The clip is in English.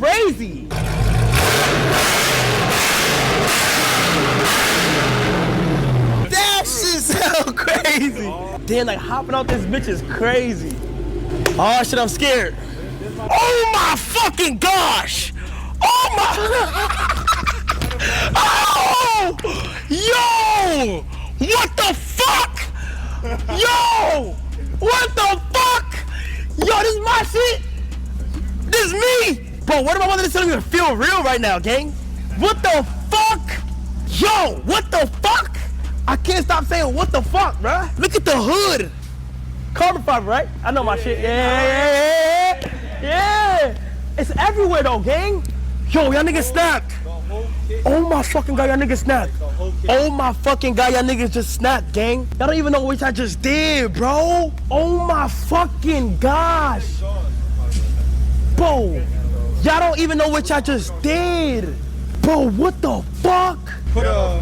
crazy. That shit sound crazy. Then like hopping out this bitch is crazy. Oh shit, I'm scared. Oh my fucking gosh. Oh my. Oh! Yo! What the fuck? Yo! What the fuck? Yo, this is my shit. This is me. Bro, what am I wanting to tell you to feel real right now, gang? What the fuck? Yo, what the fuck? I can't stop saying what the fuck, bruh. Look at the hood. Carbon fiber, right? I know my shit. Yeah. It's everywhere though, gang. Yo, y'all niggas snapped. Oh my fucking god, y'all niggas snapped. Oh my fucking god, y'all niggas just snapped, gang. Y'all don't even know what I just did, bro. Oh my fucking gosh. Bro, y'all don't even know what y'all just did. Bro, what the fuck? Put a